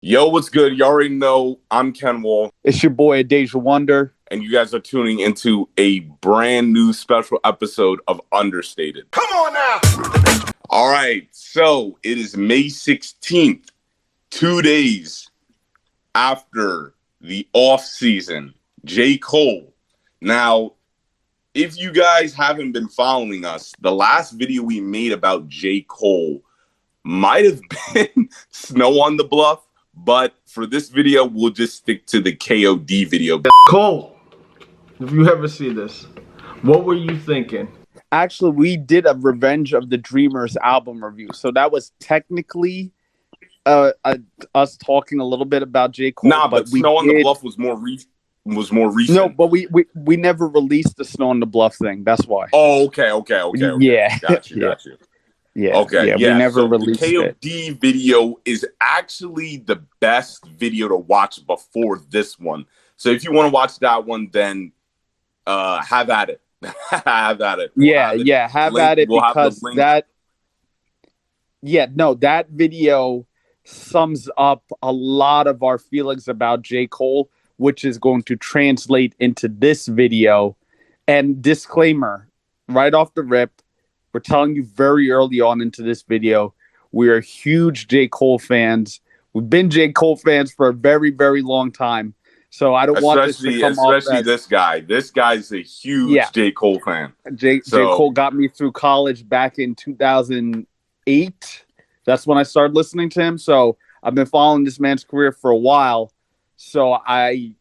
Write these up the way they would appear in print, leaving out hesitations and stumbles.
Yo, what's good? You already know I'm Kenwal, It's your boy Adejuwonder. and you guys are tuning into a brand new special episode of Understated. Come on now! All right, so it is May 16th, 2 days after the off season. J. Cole. Now, if you guys haven't been following us, the last video we made about J. Cole might have been Snow on the Bluff. But for this video, we'll just stick to the KOD video. Cole, if you ever see this, what were you thinking? Actually, we did a Revenge of the Dreamers album review. So that was technically us talking a little bit about J. Cole. Nah, but Snow on the Bluff was more recent. No, but we never released the Snow on the Bluff thing. That's why. Oh, okay. Yeah. Got you. Yeah. Okay. Yeah, we never released the KOD video is actually the best video to watch before this one. So if you want to watch that one, then have at it. Have at it. Have at it because that video sums up a lot of our feelings about J. Cole, which is going to translate into this video. And disclaimer, right off the rip, we're telling you very early on into this video, we are huge J. Cole fans. We've been J. Cole fans for a very, very long time. So I don't want this to come off especially this guy. This guy's a huge J. Cole fan. J. Cole got me through college back in 2008. That's when I started listening to him. So I've been following this man's career for a while. So I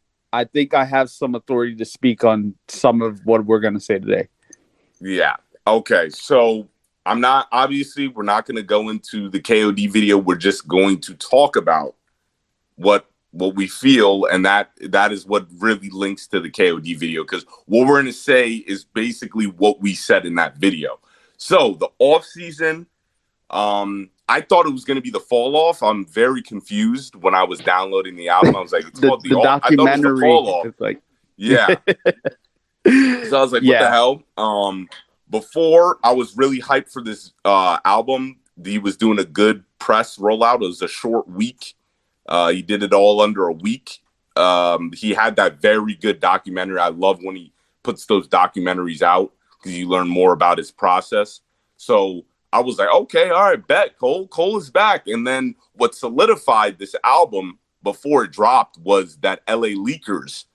think I have some authority to speak on some of what we're going to say today. Yeah. Okay, so we're not going to go into the KOD video. We're just going to talk about what we feel, and that is what really links to the KOD video, because what we're going to say is basically what we said in that video. So the off season, I thought it was going to be the fall off. I'm very confused when I was downloading the album. I was like, it's called the documentary. I thought it was the fall off. It's like, yeah. So I was like, what the hell? Before, I was really hyped for this album. He was doing a good press rollout. It was a short week. He did it all under a week. He had that very good documentary. I love when he puts those documentaries out because you learn more about his process. So I was like, okay, all right, bet. Cole is back. And then what solidified this album before it dropped was that LA Leakers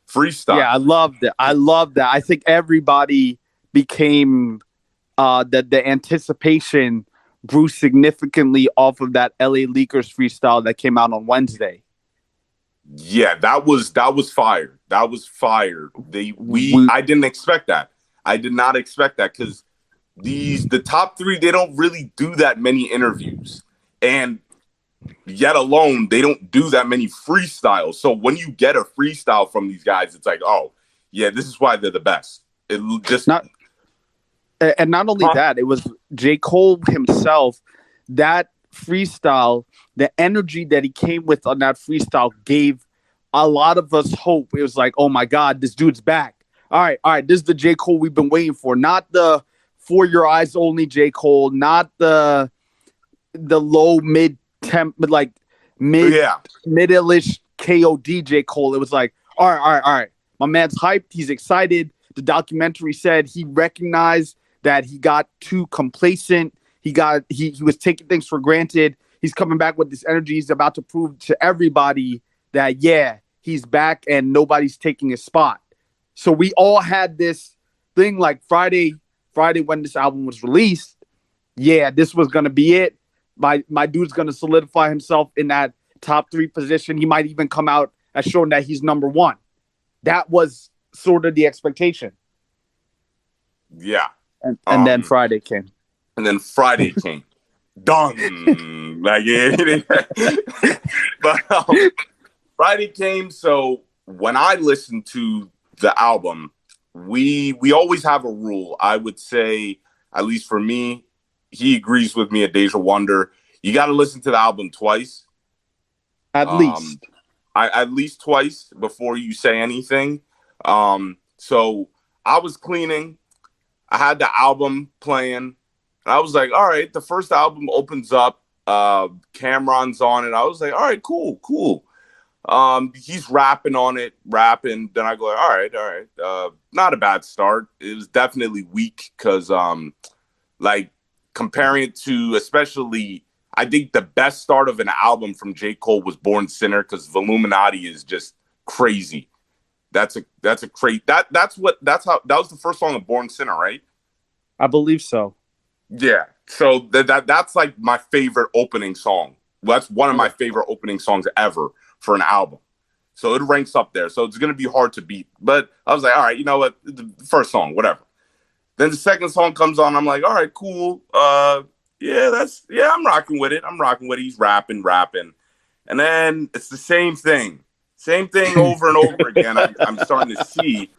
freestyle. Yeah, I loved it. I think everybody became the anticipation grew significantly off of that LA Leakers freestyle that came out on Wednesday. Yeah, that was fire. That was fire. I didn't expect that. I did not expect that because the top three, they don't really do that many interviews, and yet alone they don't do that many freestyles. So when you get a freestyle from these guys, it's like, oh yeah, this is why they're the best. It just not only that, it was J. Cole himself. That freestyle, the energy that he came with on that freestyle gave a lot of us hope. It was like, oh my God, this dude's back. All right, this is the J. Cole we've been waiting for. Not the For Your Eyes Only J. Cole, not the low middle-ish KOD J. Cole. It was like, all right. My man's hyped. He's excited. The documentary said he recognized that he got too complacent. He was taking things for granted. He's coming back with this energy. He's about to prove to everybody that, yeah, he's back and nobody's taking his spot. So we all had this thing like Friday when this album was released. Yeah, this was going to be it. My dude's going to solidify himself in that top 3 position. He might even come out as showing that he's number 1. That was sort of the expectation. Yeah. And then Friday came. Done. Like, but Friday came. So when I listen to the album, we always have a rule. I would say, at least for me, he agrees with me at Adejuwonder. You got to listen to the album twice. At least twice before you say anything. So I was cleaning. I had the album playing. And I was like, all right, the first album opens up Cameron's on it. I was like, all right, cool. He's rapping on it, rapping. Then I go, all right. Not a bad start. It was definitely weak because, like, comparing it to, especially, I think the best start of an album from J. Cole was Born Sinner, because Voluminati is just crazy. That's crazy. That was the first song of Born Sinner, right? I believe so. Yeah. So that's like my favorite opening song. That's one of my favorite opening songs ever for an album. So it ranks up there. So it's going to be hard to beat. But I was like, all right, you know what? The first song, whatever. Then the second song comes on. I'm like, all right, cool. I'm rocking with it. He's rapping. And then it's the same thing over and over again. I'm starting to see.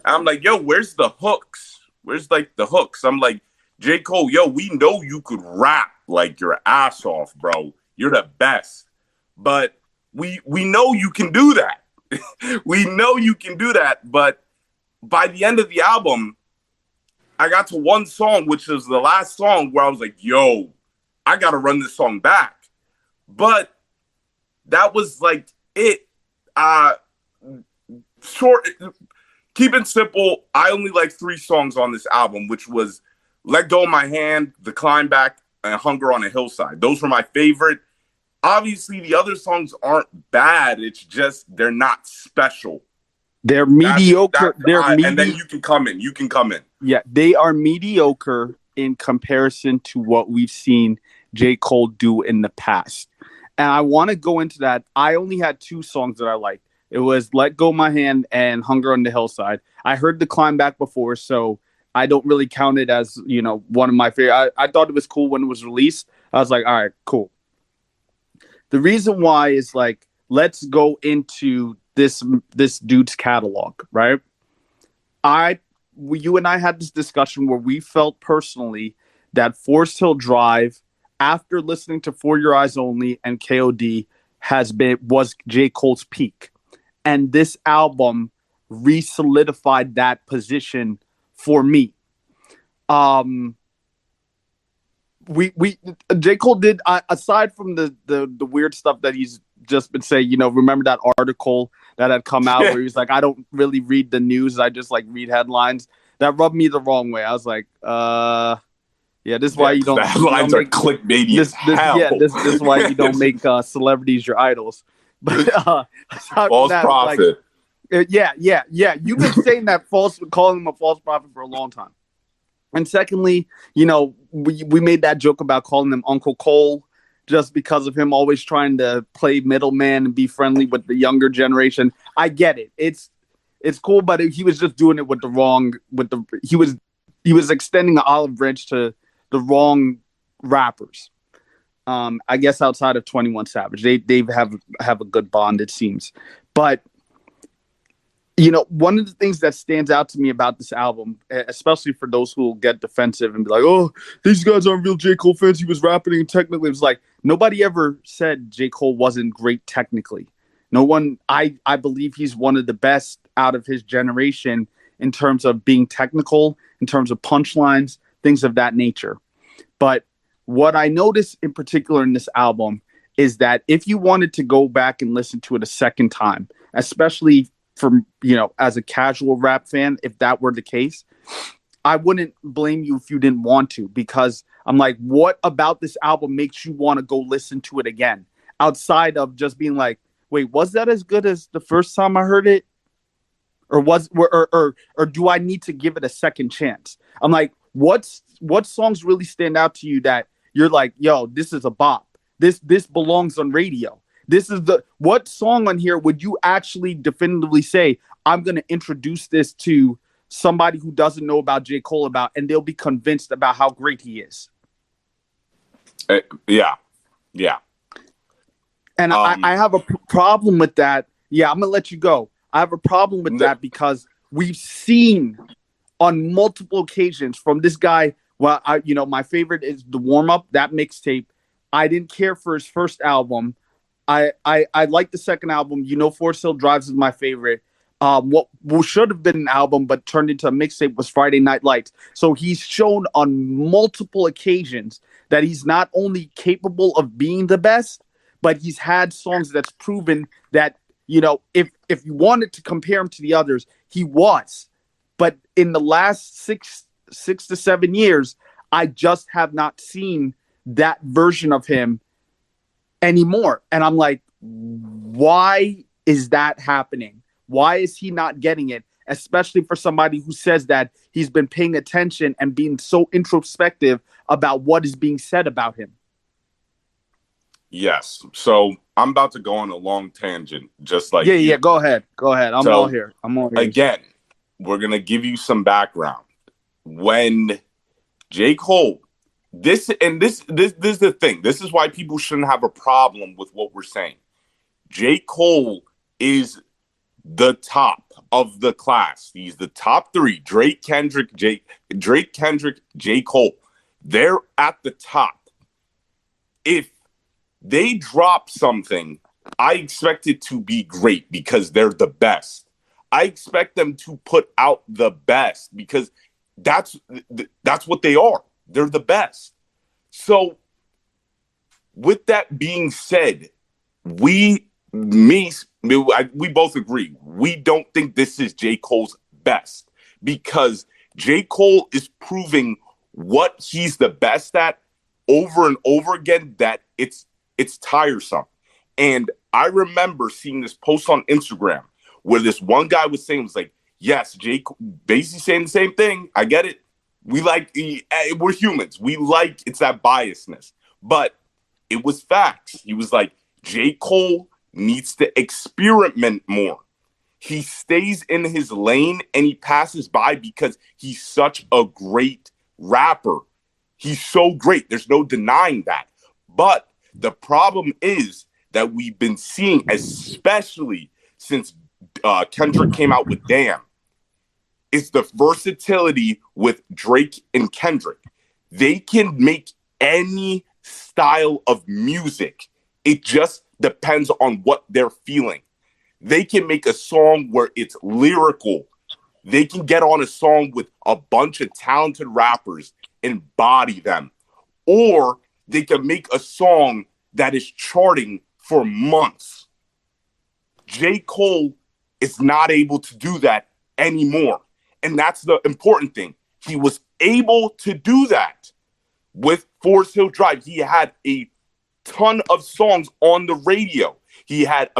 I'm like, yo, where's the hooks? Where's like the hooks? I'm like, J. Cole, yo, we know you could rap like your ass off, bro. You're the best. But we know you can do that. We know you can do that. But by the end of the album, I got to one song, which was the last song, where I was like, yo, I got to run this song back. But that was like it. Keep it simple. I only like 3 songs on this album, which was Let Go of My Hand, The Climb Back, and Hunger on a Hillside. Those were my favorite. Obviously, the other songs aren't bad. It's just they're not special. They're mediocre. And then you can come in. Yeah, they are mediocre in comparison to what we've seen J. Cole do in the past. And I want to go into that. I only had 2 songs that I liked. It was Let Go My Hand and Hunger on the Hillside. I heard The Climb Back before, so I don't really count it as, one of my favorite. I thought it was cool when it was released. I was like, all right, cool. The reason why is like, let's go into this dude's catalog, right? You and I had this discussion where we felt personally that Forest Hill Drive, after listening to For Your Eyes Only and KOD, was J. Cole's peak. And this album re-solidified that position for me. J. Cole did, aside from the weird stuff that he's just been saying, remember that article that had come out where he was like, I don't really read the news, I just like read headlines. That rubbed me the wrong way. I was like, this is why you don't. The headlines are clickbaity as hell. Yeah, this is why you don't make celebrities your idols. But false prophet. Yeah. You've been saying that calling him a false prophet for a long time. And secondly, we made that joke about calling him Uncle Cole just because of him always trying to play middleman and be friendly with the younger generation. I get it. It's cool, but he was just doing it he was extending the olive branch to the wrong rappers. I guess outside of 21 Savage, they have a good bond, it seems. But one of the things that stands out to me about this album, especially for those who will get defensive and be like, oh, these guys aren't real J. Cole fans, he was rapping and technically, it was like, nobody ever said J. Cole wasn't great technically. No one, I believe he's one of the best out of his generation in terms of being technical, in terms of punchlines, things of that nature. But what I noticed in particular in this album is that if you wanted to go back and listen to it a second time, especially from, as a casual rap fan, if that were the case, I wouldn't blame you if you didn't want to, because I'm like, what about this album makes you want to go listen to it again? Outside of just being like, wait, was that as good as the first time I heard it? Or do I need to give it a second chance? I'm like, what songs really stand out to you that you're like, yo, this is a bop. This belongs on radio. What song on here would you actually definitively say, I'm going to introduce this to somebody who doesn't know about J. Cole and they'll be convinced about how great he is? Yeah. And I have a problem with that. Yeah, I'm going to let you go. I have a problem with that because we've seen on multiple occasions from this guy. Well, my favorite is the Warm Up, that mixtape. I didn't care for his first album. I like the second album. Forest Hill Drives is my favorite. What should have been an album but turned into a mixtape was Friday Night Lights. So he's shown on multiple occasions that he's not only capable of being the best, but he's had songs that's proven that, if you wanted to compare him to the others, he was. But in the last six to 7 years, I just have not seen that version of him anymore. And I'm like, why is that happening? Why is he not getting it? Especially for somebody who says that he's been paying attention and being so introspective about what is being said about him. Yes. So I'm about to go on a long tangent, just like Yeah. Go ahead. I'm all here. Again, we're gonna give you some background. When J. Cole, this is the thing. This is why people shouldn't have a problem with what we're saying. J. Cole is the top of the class. He's the top three. Drake, Kendrick, J. Cole. They're at the top. If they drop something, I expect it to be great because they're the best. I expect them to put out the best because that's what they are. They're the best. So with that being said, we both agree. We don't think this is J. Cole's best because J. Cole is proving what he's the best at over and over again, that it's tiresome. And I remember seeing this post on Instagram where this one guy was saying, was like, yes, J. Cole, basically saying the same thing. I get it. We're humans. It's that biasness. But it was facts. He was like, J. Cole needs to experiment more. He stays in his lane and he passes by because he's such a great rapper. He's so great. There's no denying that. But the problem is that we've been seeing, especially since Kendrick came out with Damn, is the versatility with Drake and Kendrick. They can make any style of music. It just depends on what they're feeling. They can make a song where it's lyrical. They can get on a song with a bunch of talented rappers and body them. Or they can make a song that is charting for months. J. Cole is not able to do that anymore. And that's the important thing. He was able to do that with Forest Hill Drive. He had a ton of songs on the radio. He had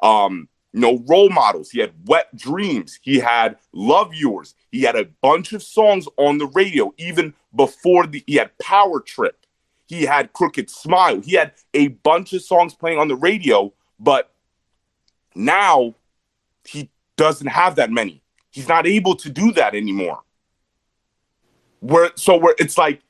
Role Models. He had Wet Dreams. He had Love Yours. He had a bunch of songs on the radio. Even before he had Power Trip. He had Crooked Smile. He had a bunch of songs playing on the radio, but now he doesn't have that many. He's not able to do that anymore. It's like,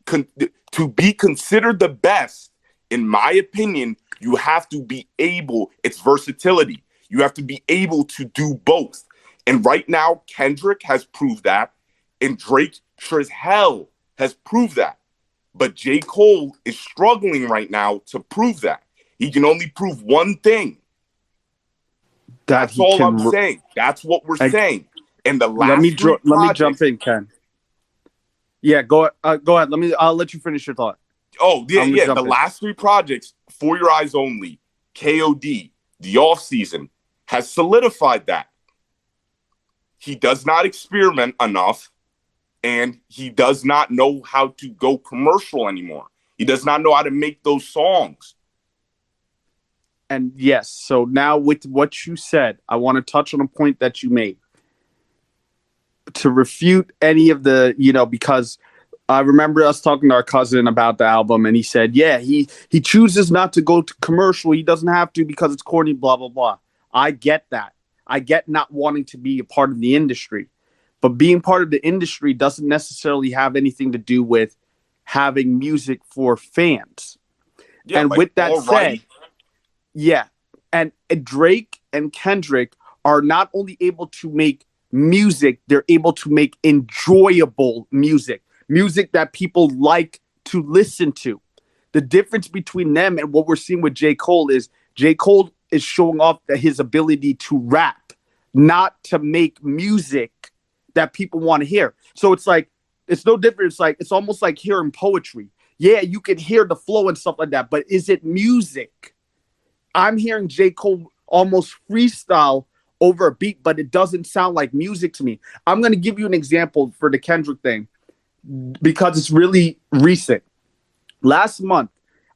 to be considered the best, in my opinion, you have to be able, it's versatility. You have to be able to do both. And right now, Kendrick has proved that, and Drake sure as hell has proved that. But J. Cole is struggling right now to prove that. He can only prove one thing. That's all I'm saying. That's what we're saying. And the last let me jump in, Ken. Yeah, go ahead. I'll let you finish your thought. Oh, yeah. The last three projects, For Your Eyes Only, KOD, The Off Season, has solidified that. He does not experiment enough, and he does not know how to go commercial anymore. He does not know how to make those songs. And yes, so now with what you said, I want to touch on a point that you made to refute any of the, because I remember us talking to our cousin about the album, and he said, yeah, he chooses not to go to commercial. He doesn't have to because it's corny, blah, blah, blah. I get that. I get not wanting to be a part of the industry. But being part of the industry doesn't necessarily have anything to do with having music for fans. Yeah, and with that said, yeah, and Drake and Kendrick are not only able to make music, they're able to make enjoyable music that people like to listen to. The difference between them and what we're seeing with J. Cole is J. Cole is showing off his ability to rap, not to make music that people want to hear. So it's like, It's no different. It's like it's almost like hearing poetry. Yeah, you can hear the flow and stuff like that, but is it music? I'm hearing J. Cole almost freestyle over a beat, but it doesn't sound like music to me. I'm going to give you an example for the Kendrick thing because it's really recent. Last month,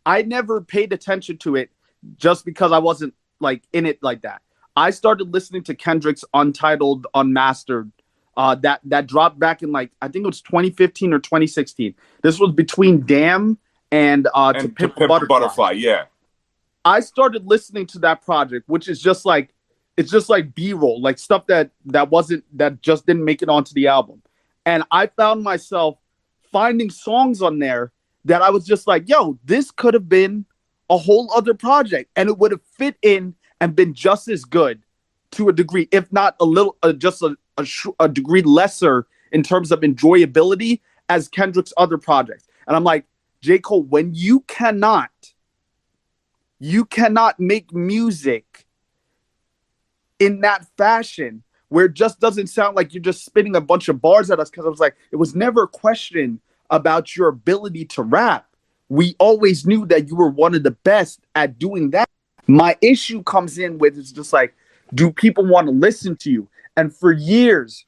I never paid attention to it just because I wasn't like in it like that. I started listening to Kendrick's Untitled Unmastered that dropped back in like I think it was 2015 or 2016. This was between Damn and To Pimp a Butterfly. Yeah. I started listening to that project, which is just like it's just like B-roll, like stuff that just didn't make it onto the album. And I found myself finding songs on there that I was just like, yo, this could have been a whole other project and it would have fit in and been just as good to a degree, if not a little, just a degree lesser in terms of enjoyability as Kendrick's other projects. And I'm like, J. Cole, when you cannot make music in that fashion where it just doesn't sound like you're just spitting a bunch of bars at us, because I was like, it was never a question about your ability to rap. We always knew that you were one of the best at doing that. My issue comes in with it's just like, do people want to listen to you? And for years,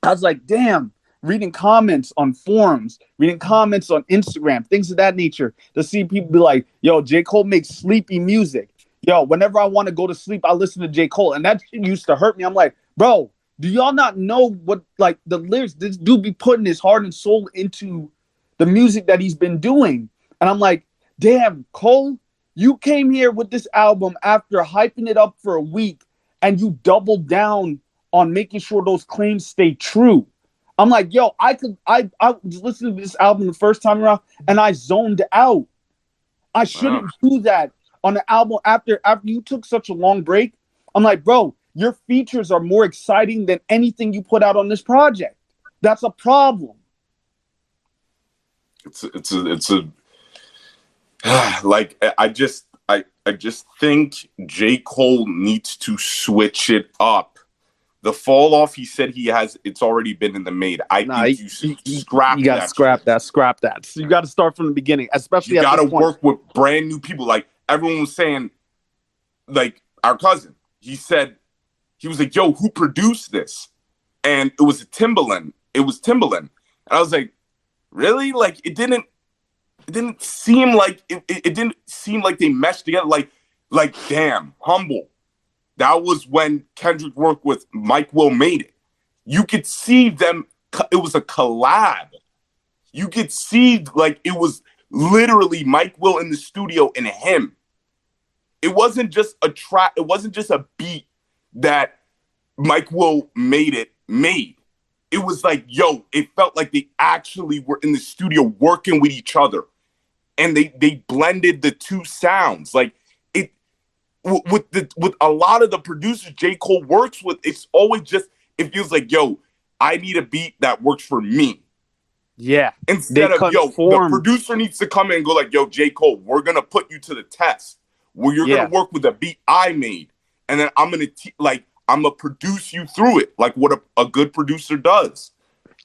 I was like, damn, reading comments on forums, reading comments on Instagram, things of that nature, to see people be like, yo, J. Cole makes sleepy music. Yo, whenever I want to go to sleep, I listen to J. Cole. And that used to hurt me. I'm like, bro, do y'all not know what, like, the lyrics? This dude be putting his heart and soul into the music that he's been doing. And I'm like, damn, Cole, you came here with this album after hyping it up for a week and you doubled down on making sure those claims stay true. I'm like, yo, I was listening to this album the first time around and I zoned out. I shouldn't do that on an album after you took such a long break. I'm like, bro, your features are more exciting than anything you put out on this project. That's a problem. It's a like I just think J. Cole needs to switch it up. The fall off, he said he has. It's already been in the made. Think you scrap. You got to scrap that. Scrap that. So you got to start from the beginning, especially. You got to work with brand new people. Like everyone was saying, like our cousin. He said he was like, "Yo, who produced this?" And it was Timbaland. It was Timbaland. And I was like, "Really?" Like it didn't seem like it didn't seem like they meshed together. Like damn, humble. That was when Kendrick worked with Mike Will Made It. You could see them. It was a collab. You could see like it was literally Mike Will in the studio and him. It wasn't just a track. It wasn't just a beat that Mike Will made. It was like, yo, it felt like they actually were in the studio working with each other. And they blended the two sounds. Like with a lot of the producers J. Cole works with, it's always just, it feels like, yo, I need a beat that works for me. Yeah. Instead of, yo, the producer needs to come in and go like, yo, J. Cole, we're going to put you to the test where you're going to work with a beat I made. And then I'm going to produce you through it. Like what a good producer does.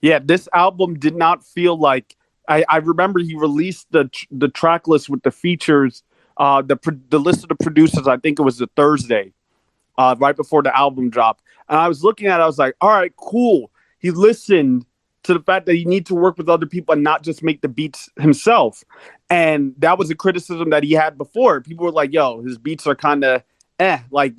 Yeah. This album did not feel like, I remember he released the track list with the features, the list of the producers. I think it was the Thursday, right before the album dropped. And I was looking at it, I was like, all right, cool. He listened to the fact that you need to work with other people and not just make the beats himself. And that was a criticism that he had before. People were like, yo, his beats are kind of like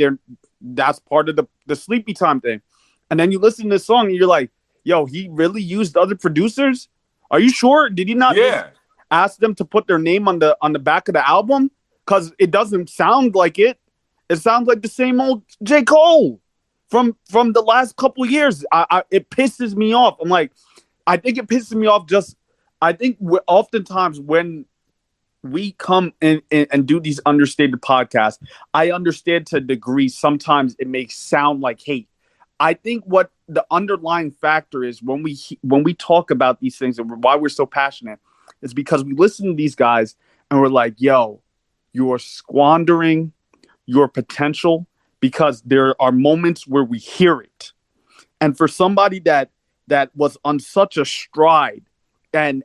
that's part of the sleepy time thing. And then you listen to this song and you're like, yo, he really used other producers? Are you sure? Did he not ask them to put their name on the back of the album? Because it doesn't sound like it. It sounds like the same old J. Cole from the last couple of years. It pisses me off. I'm like, I think it pisses me off. I think oftentimes when we come in and do these understated podcasts, I understand to a degree. Sometimes it may sound like hate. I think what the underlying factor is when we talk about these things and why we're so passionate is because we listen to these guys and we're like, yo, you're squandering your potential because there are moments where we hear it. And for somebody that that was on such a stride and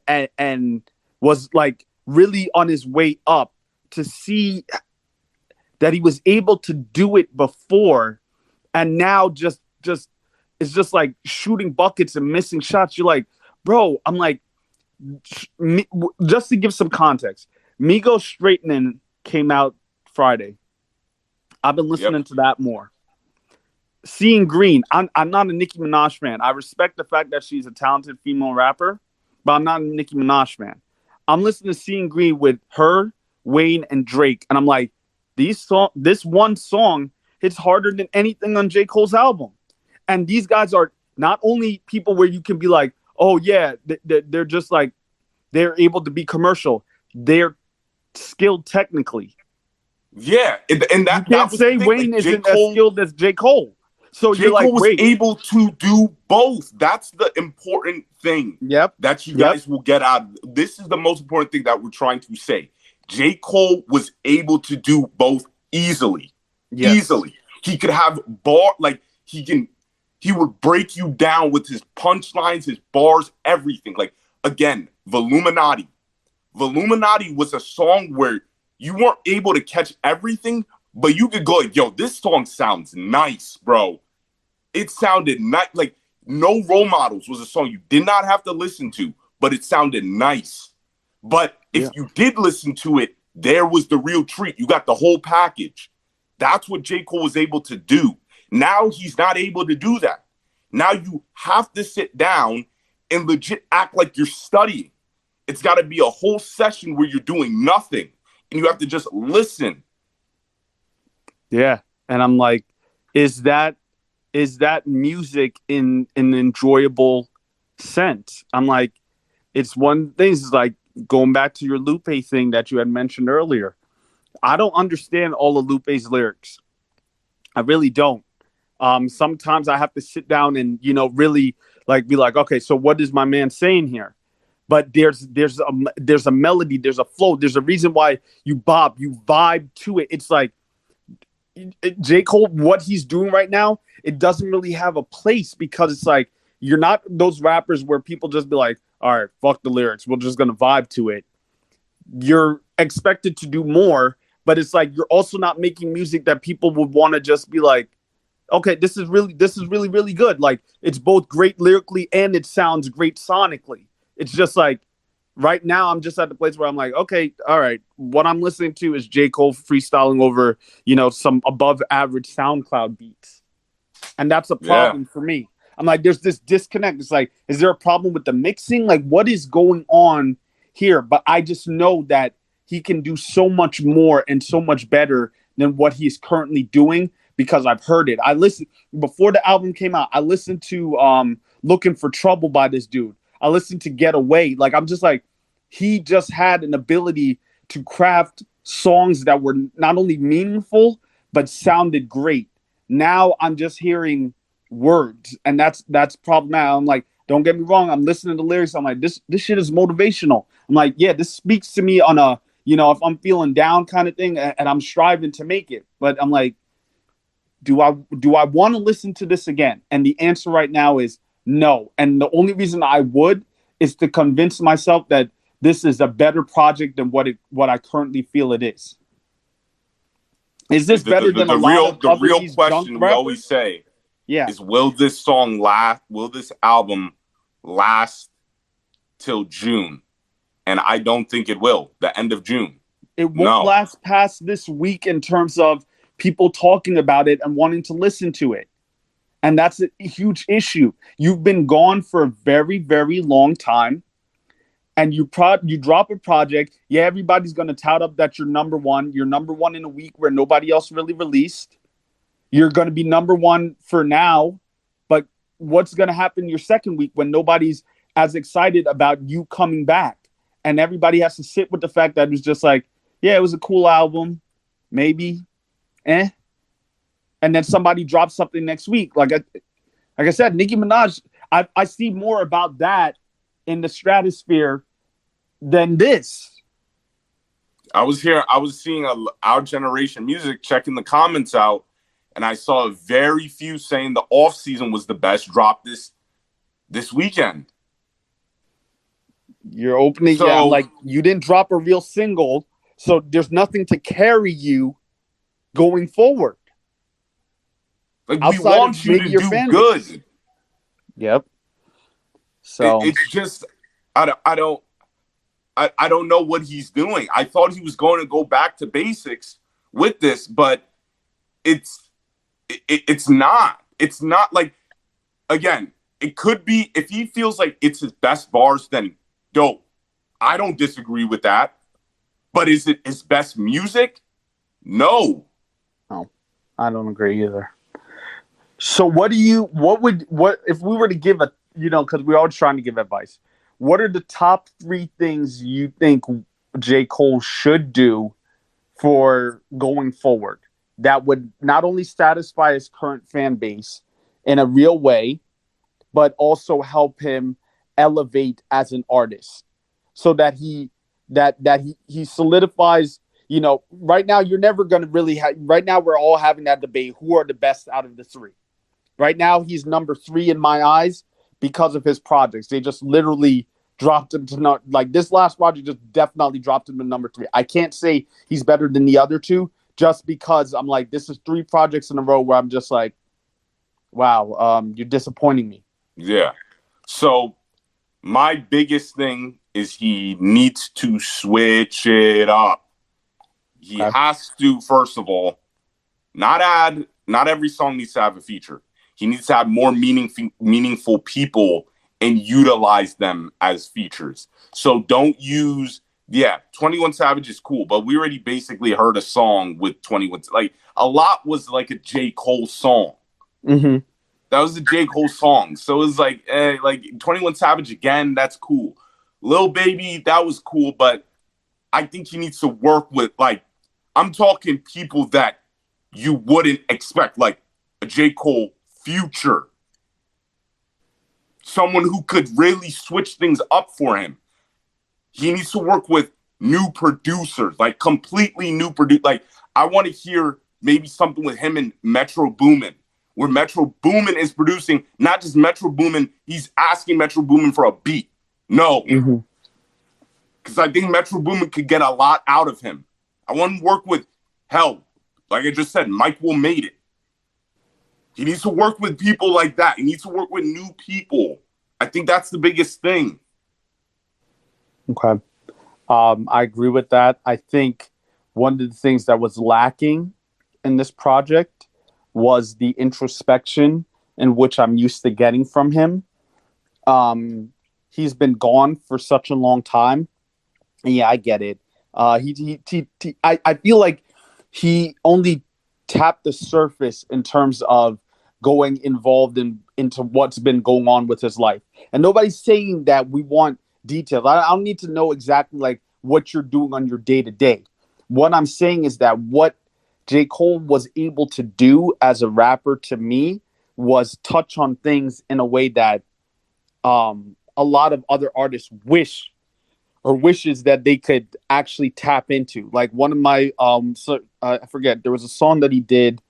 was like really on his way up, to see that he was able to do it before, and now just it's just like shooting buckets and missing shots. You're like, bro, I'm like, just to give some context, Migos Straightening came out Friday. I've been listening to that more. Seeing Green, I'm not a Nicki Minaj fan. I respect the fact that she's a talented female rapper, but I'm not a Nicki Minaj fan. I'm listening to Seeing Green with her, Wayne, and Drake, and I'm like, this one song hits harder than anything on J. Cole's album. And these guys are not only people where you can be like, oh yeah, they're just like, they're able to be commercial. They're skilled technically. Yeah, and that you can't say Wayne like, isn't as skilled as J. Cole. So J. Cole was able to do both. That's the important thing. That you guys will get out. This is the most important thing that we're trying to say. J. Cole was able to do both easily. Easily. He could have he would break you down with his punchlines, his bars, everything. Like, again, Voluminati. Voluminati was a song where you weren't able to catch everything, but you could go like, yo, this song sounds nice, bro. It sounded nice. Like, No Role Models was a song you did not have to listen to, but it sounded nice. But if you did listen to it, there was the real treat. You got the whole package. That's what J. Cole was able to do. Now he's not able to do that. Now you have to sit down and legit act like you're studying. It's got to be a whole session where you're doing nothing and you have to just listen. Yeah. And I'm like, is that music in an enjoyable sense? I'm like, it's one thing, is like going back to your Lupe thing that you had mentioned earlier. I don't understand all of Lupe's lyrics. I really don't. Sometimes I have to sit down and, really like be like, okay, so what is my man saying here? But there's a melody, there's a flow, there's a reason why you vibe to it. It's like J. Cole, what he's doing right now, it doesn't really have a place, because it's like, you're not those rappers where people just be like, all right, fuck the lyrics, we're just gonna vibe to it. You're expected to do more, but it's like you're also not making music that people would want to just be like, okay, this is really, really good. Like, it's both great lyrically and it sounds great sonically. It's just like, right now I'm just at the place where I'm like, okay, all right, what I'm listening to is J. Cole freestyling over, some above average SoundCloud beats. And that's a problem for me. I'm like, there's this disconnect. It's like, is there a problem with the mixing? Like, what is going on here? But I just know that he can do so much more and so much better than what he's currently doing, because I've heard it. I listened before the album came out. I listened to Looking for Trouble by this dude. I listened to Get Away. Like, I'm just like, he just had an ability to craft songs that were not only meaningful, but sounded great. Now I'm just hearing words, and that's problematic. I'm like, don't get me wrong, I'm listening to lyrics. I'm like, this shit is motivational. I'm like, yeah, this speaks to me on a, if I'm feeling down kind of thing, and I'm striving to make it. But I'm like, do I want to listen to this again? And the answer right now is no. And the only reason I would is to convince myself that this is a better project than what I currently feel it is. Is this better than the real question we always say is, will this song last? Will this album last till June? And I don't think it will. The end of June. It won't last past this week in terms of people talking about it and wanting to listen to it. And that's a huge issue. You've been gone for a very, very long time. And you drop a project. Yeah, everybody's going to tout up that you're number one. You're number one in a week where nobody else really released. You're going to be number one for now. But what's going to happen your second week when nobody's as excited about you coming back? And everybody has to sit with the fact that it was just like, yeah, it was a cool album. Maybe. And then somebody drops something next week. Like I said, Nicki Minaj, I see more about that in the stratosphere than this. I was seeing Our Generation Music checking the comments out, and I saw very few saying the off season was the best. Drop this this weekend. You're opening. So, yeah, I'm like, you didn't drop a real single, so there's nothing to carry you going forward. Like, we want you to do good. Yep. So it's just, I don't know what he's doing. I thought he was going to go back to basics with this, but it's not. It's not like, again, it could be, if he feels like it's his best bars, then dope. I don't disagree with that. But is it his best music? No. No, I don't agree either. So what if we were to give a, because we're always trying to give advice, what are the top 3 things you think J. Cole should do for going forward that would not only satisfy his current fan base in a real way, but also help him elevate as an artist, so that he solidifies? Right now you're never going to really right now we're all having that debate, who are the best out of the 3. Right now he's number 3 in my eyes because of his projects. They just literally dropped him to not, like, this last project just definitely dropped him to number 3. I can't say he's better than the other 2 just because I'm like, this is 3 projects in a row where I'm just like, wow, you're disappointing me. Yeah. So my biggest thing is he needs to switch it up. He has to, first of all, not every song needs to have a feature. He needs to have more meaningful people and utilize them as features. So don't use, 21 Savage is cool, but we already basically heard a song with 21. Like, a lot was like a J. Cole song. Mm-hmm. That was a J. Cole song. So it was like 21 Savage again, that's cool. Lil Baby, that was cool, but I think he needs to work with, like, I'm talking people that you wouldn't expect, like a J. Cole Future. Someone who could really switch things up for him. He needs to work with new producers, like completely new producers. Like, I want to hear maybe something with him and Metro Boomin, where Metro Boomin is producing, not just Metro Boomin, he's asking Metro Boomin for a beat. No. Because I think Metro Boomin could get a lot out of him. I want to work with, like I just said, Mike Will Made It. He needs to work with people like that. He needs to work with new people. I think that's the biggest thing. Okay. I agree with that. I think one of the things that was lacking in this project was the introspection in which I'm used to getting from him. He's been gone for such a long time. And yeah, I get it. I feel like he only tapped the surface in terms of going involved into what's been going on with his life. And nobody's saying that we want details. I don't need to know exactly like what you're doing on your day to day. What I'm saying is that what J. Cole was able to do as a rapper, to me, was touch on things in a way that a lot of other artists wishes that they could actually tap into. Like, one of my I forget, there was a song that he did.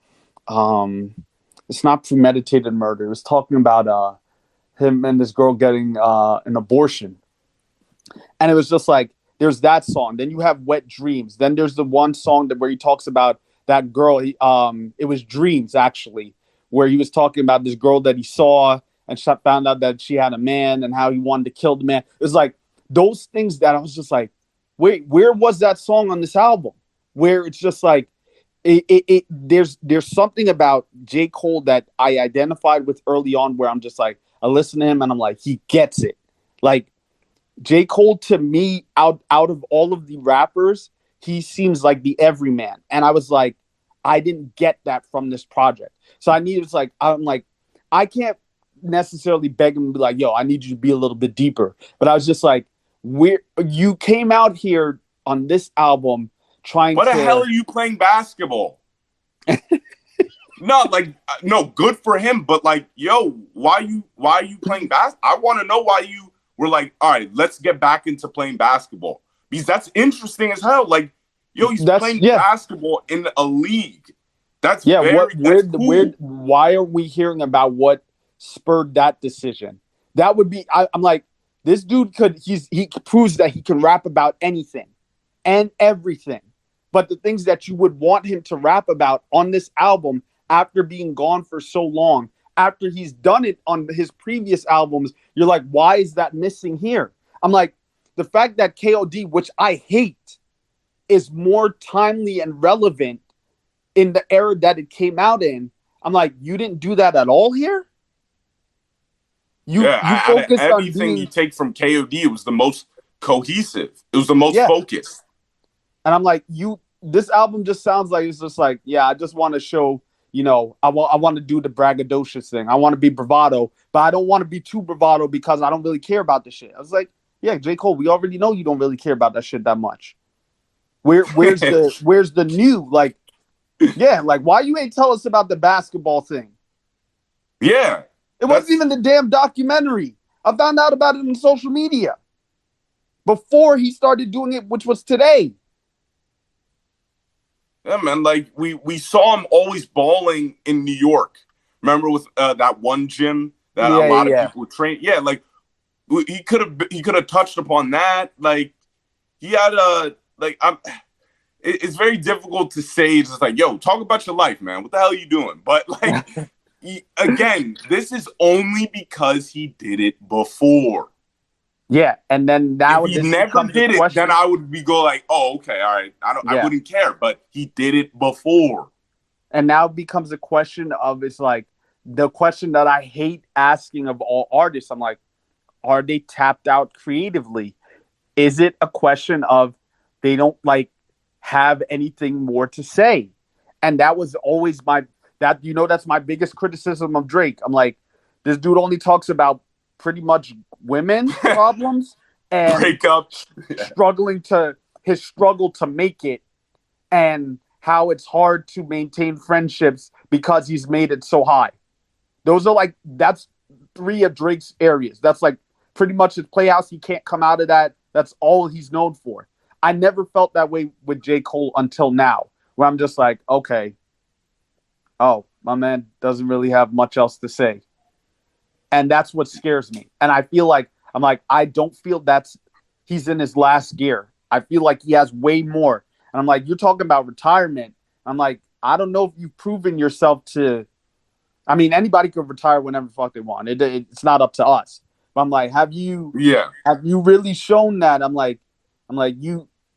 It's not premeditated murder. It was talking about him and this girl getting an abortion. And it was just like, there's that song. Then you have Wet Dreams. Then there's the one song where he talks about that girl. It was Dreams, actually, where he was talking about this girl that he saw and found out that she had a man and how he wanted to kill the man. It was like those things that I was just like, wait, where was that song on this album? Where it's just like, there's something about J. Cole that I identified with early on, where I'm just like, I listen to him and I'm like, he gets it. Like, J. Cole, to me, out of all of the rappers, he seems like the everyman. And I was like, I didn't get that from this project. So I'm like, I can't necessarily beg him to be like, yo, I need you to be a little bit deeper. But I was just like, you came out here on this album trying What the hell are you playing basketball? No, good for him. But like, yo, why are you playing basketball? I want to know why you were like, all right, let's get back into playing basketball, because that's interesting as hell. Like, yo, he's playing basketball in a league. That's cool. Why are we hearing about what spurred that decision? That would be. I'm like, this dude he proves that he can rap about anything and everything. But the things that you would want him to rap about on this album after being gone for so long, after he's done it on his previous albums, you're like, why is that missing here? I'm like, the fact that KOD, which I hate, is more timely and relevant in the era that it came out in. I'm like, you didn't do that at all here? You focused on everything you take from KOD, it was the most cohesive. It was the most focused. And I'm like, this album just sounds like it's just like, yeah, I just want to show, I want to do the braggadocious thing. I want to be bravado, but I don't want to be too bravado because I don't really care about this shit. I was like, yeah, J. Cole, we already know you don't really care about that shit that much. Where's the new, like, yeah, like, why you ain't tell us about the basketball thing? Yeah. It wasn't even the damn documentary. I found out about it on social media before he started doing it, which was today. Yeah, man. Like we saw him always balling in New York. Remember with that one gym that a lot of people would train. Yeah, like he could have touched upon that. Like he had it's very difficult to say. It's just like, yo, talk about your life, man. What the hell are you doing? But like. Again, this is only because he did it before. Yeah, and then now if he never did it, then I would be like, oh, okay, all right. I wouldn't care, but he did it before. And now it becomes a question of, it's like the question that I hate asking of all artists. I'm like, are they tapped out creatively? Is it a question of they don't like have anything more to say? And that was always that's my biggest criticism of Drake. I'm like, this dude only talks about pretty much women problems and breakups, his struggle to make it, and how it's hard to maintain friendships because he's made it so high. That's 3 of Drake's areas. That's like pretty much his playhouse. He can't come out of that. That's all he's known for. I never felt that way with J. Cole until now, where I'm just like, okay, oh, my man doesn't really have much else to say. And that's what scares me. And I feel like, I don't feel he's in his last gear. I feel like he has way more. And I'm like, you're talking about retirement. I'm like, I don't know if you've proven yourself to, anybody could retire whenever the fuck they want. It's not up to us. But I'm like, have you really shown that?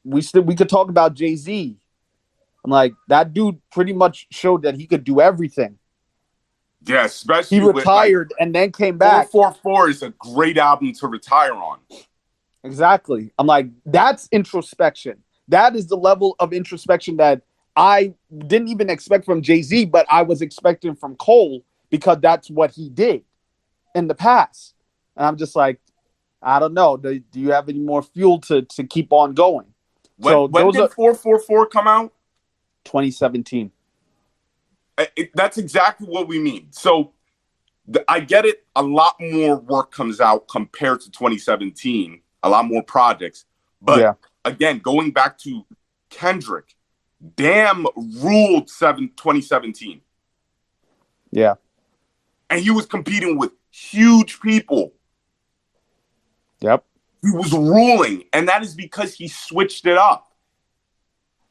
We could talk about Jay-Z. I'm like, that dude pretty much showed that he could do everything. Yeah, especially he retired and then came back. 444 is a great album to retire on. Exactly. I'm like, that's introspection. That is the level of introspection that I didn't even expect from Jay-Z, but I was expecting from Cole because that's what he did in the past. And I'm just like, I don't know. Do you have any more fuel to keep on going? When did 444 come out? 2017. That's exactly what we mean. So I get it. A lot more work comes out compared to 2017. A lot more projects. But again, going back to Kendrick, damn ruled 2017. Yeah. And he was competing with huge people. Yep. He was ruling. And that is because he switched it up.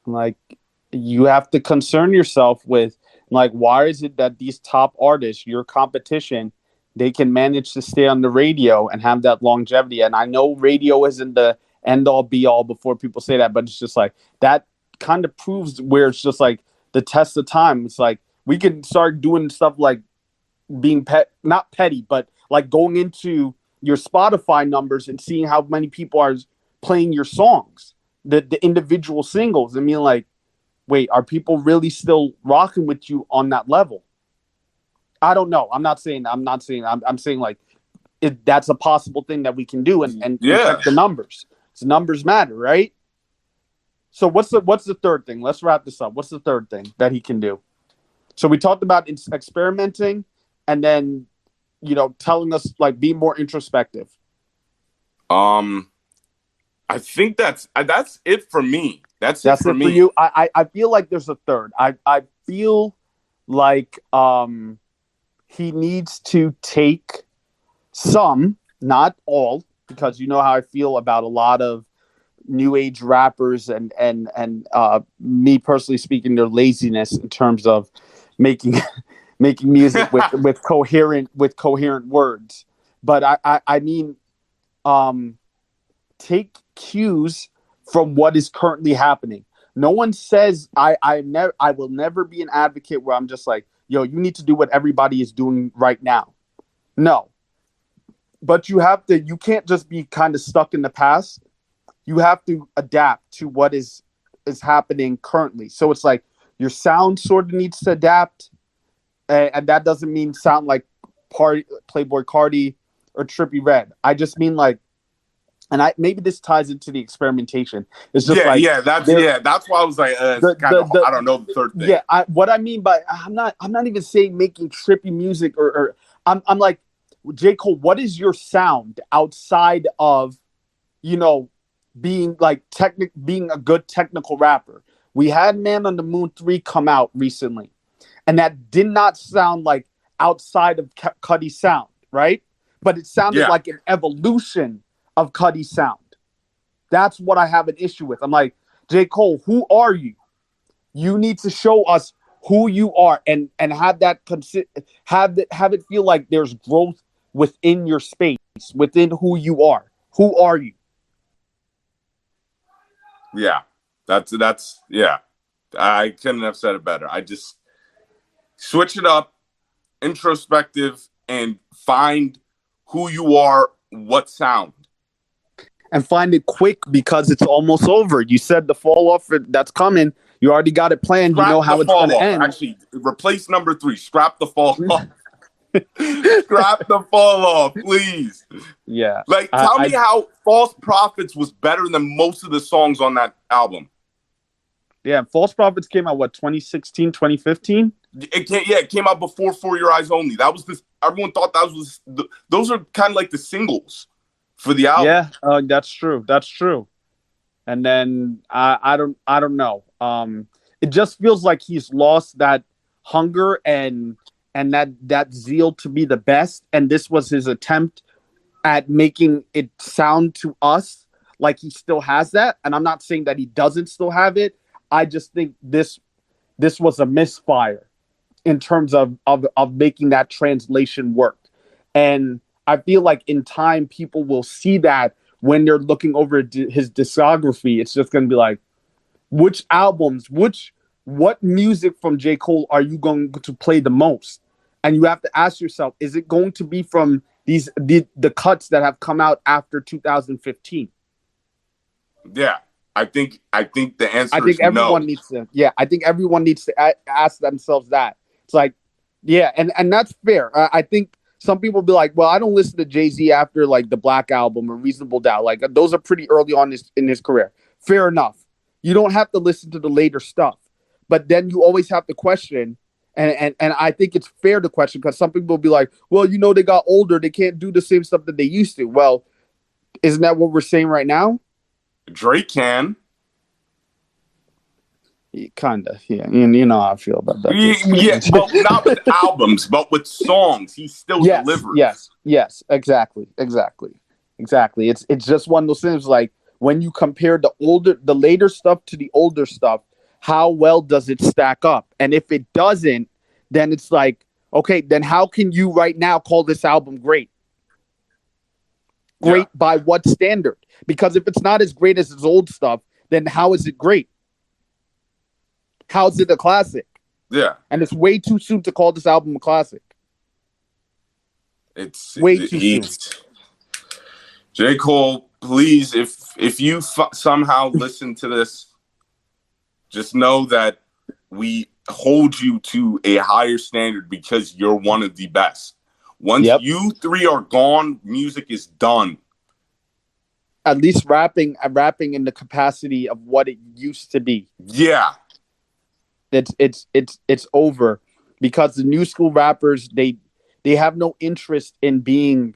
Like, you have to concern yourself with, like, why is it that these top artists, your competition, they can manage to stay on the radio and have that longevity? And I know radio isn't the end all be all before people say that, but it's just like that kind of proves where it's just like the test of time. It's like we can start doing stuff like being not petty, but like going into your Spotify numbers and seeing how many people are playing your songs, the individual singles. I mean, like, wait, are people really still rocking with you on that level? I don't know. I'm saying like that's a possible thing that we can do and check the numbers. So numbers matter, right? So what's the third thing? Let's wrap this up. What's the third thing that he can do? So we talked about experimenting and then, telling us, like, be more introspective. I think that's it for me. That's it for you. I feel like there's a third. I feel like he needs to take Some, not all, because you know how I feel about a lot of new age rappers and me personally speaking, their laziness in terms of making making music with coherent words. But I mean, take cues from what is currently happening. No one says I will never be an advocate where I'm just like, yo, you need to do what everybody is doing right now. No. But you can't just be kind of stuck in the past. You have to adapt to what is happening currently. So it's like your sound sort of needs to adapt. And that doesn't mean sound like Playboy Cardi or Trippie Redd. I just mean like, and maybe this ties into the experimentation. It's just that's why I was like, I don't know the third thing. Yeah, what I mean by I'm not even saying making trippy music or I'm like, J. Cole, what is your sound outside of, being like being a good technical rapper? We had Man on the Moon 3 come out recently, and that did not sound like outside of Cuddy's sound, right? But it sounded like an evolution of Cuddy's sound. That's what I have an issue with. I'm like, J. Cole, who are you? You need to show us who you are and have that have it feel like there's growth within your space, within who you are. Who are you? Yeah, that's I couldn't have said it better. I just switch it up, introspective, and find who you are, what sound. And find it quick because it's almost over. You said the fall off that's coming. You already got it planned. You know how it's going to end. Actually, replace number 3. Scrap the fall off. Scrap the fall off, please. Yeah. Like, tell me how False Prophets was better than most of the songs on that album. Yeah, False Prophets came out, 2016, 2015? It came out before For Your Eyes Only. That was everyone thought that was those are kind of like the singles for the album. Yeah, that's true. That's true. And then I don't know. It just feels like he's lost that hunger and that zeal to be the best. And this was his attempt at making it sound to us like he still has that. And I'm not saying that he doesn't still have it. I just think this was a misfire in terms of making that translation work. And I feel like in time, people will see that when they're looking over his discography. It's just going to be like, which albums, what music from J. Cole are you going to play the most? And you have to ask yourself, is it going to be from the cuts that have come out after 2015? Yeah, I think the answer I think is everyone no. needs to. Yeah, I think everyone needs to ask themselves that. It's like, yeah, and that's fair. I think some people be like, well, I don't listen to Jay-Z after like the Black Album or Reasonable Doubt. Like those are pretty early on in his career. Fair enough. You don't have to listen to the later stuff, but then you always have to question. And I think it's fair to question because some people will be like, well, they got older. They can't do the same stuff that they used to. Well, isn't that what we're saying right now? Drake can. Kinda, yeah. You know how I feel about that. Yeah, but not with albums, but with songs. He still delivers. Yes, exactly. It's just one of those things like when you compare the later stuff to the older stuff, how well does it stack up? And if it doesn't, then it's like, okay, then how can you right now call this album great? Great by what standard? Because if it's not as great as his old stuff, then how is it great? How's it a classic? Yeah. And it's way too soon to call this album a classic. It's way too soon. J. Cole, please, if you somehow listen to this, just know that we hold you to a higher standard because you're one of the best. Once you 3 are gone, music is done. At least rapping in the capacity of what it used to be. Yeah. It's over because the new school rappers, they have no interest in being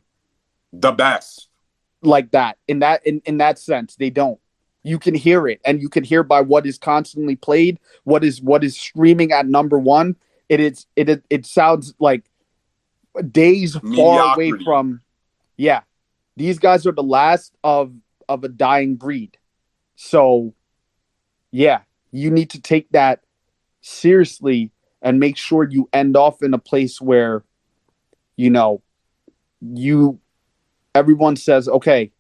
the best like that. In that sense, they don't. You can hear it, and you can hear by what is constantly played, what is streaming at number 1. It sounds like days far away from yeah, these guys are the last of a dying breed. So, yeah, you need to take that seriously and make sure you end off in a place where, you know, everyone says, okay,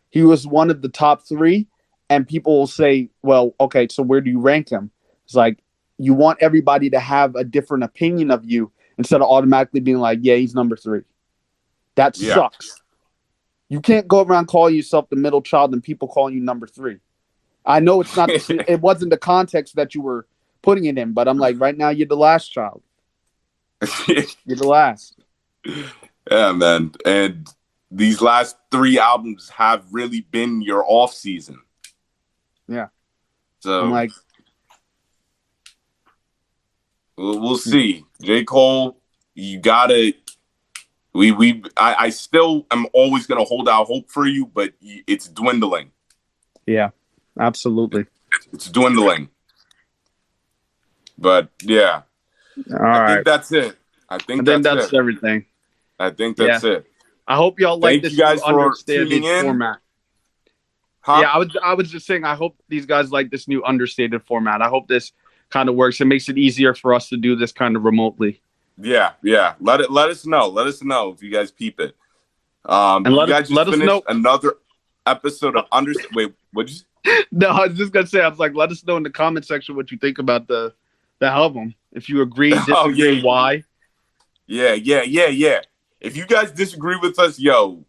he was one of the top 3, and people will say, well, okay, so where do you rank him? It's like, you want everybody to have a different opinion of you instead of automatically being like, yeah, he's number 3. That sucks. You can't go around calling yourself the middle child and people calling you number 3. I know it's not it wasn't the context that you were putting it in, but I'm like, right now you're the last child. You're the last. Yeah, man. And these last 3 albums have really been your off season. Yeah. So I'm like, we'll see. J. Cole, you gotta. I still am always gonna hold out hope for you, but it's dwindling. Yeah, absolutely. It's dwindling. But yeah, I think that's it. I think that's everything. I think that's it. I hope y'all like this you guys new for Understated tuning in. format. Huh? Yeah, I was just saying, I hope these guys like this new Understated format. I hope this kind of works. It makes it easier for us to do this kind of remotely. Yeah. Let us know. Let us know if you guys peep it. And you guys just finished another episode of Understated. Wait, what'd you say? No, I was just gonna say, I was like, let us know in the comment section what you think about the album. If you agree, disagree, why? Yeah. If you guys disagree with us, yo,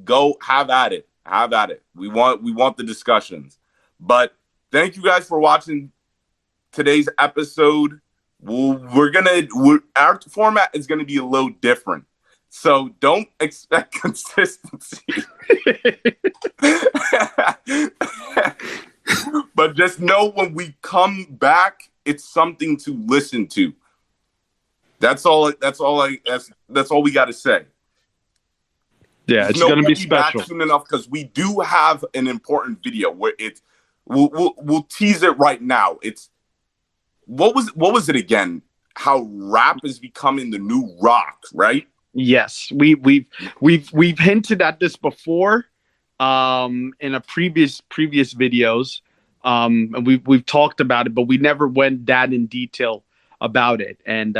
go have at it. Have at it. We want the discussions. But thank you guys for watching today's episode. Our format is gonna be a little different. So don't expect consistency. But just know when we come back, it's something to listen to. That's all we got to say. Yeah, it's going to be special. Back soon enough, because we do have an important video where we'll tease it right now. It's what was it again? How rap is becoming the new rock, right? Yes, we've hinted at this before, in a previous videos, and we've talked about it, but we never went that in detail about it. And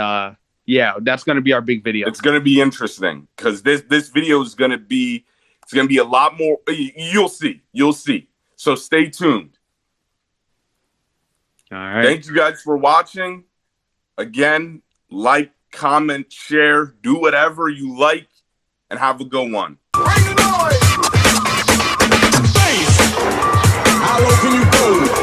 yeah, that's going to be our big video. It's going to be interesting because this video is going to be a lot more. You'll see. So stay tuned. All right. Thank you guys for watching. Again, like, comment, share, do whatever you like, and have a good one. Bring the noise! Bass! How low can you go?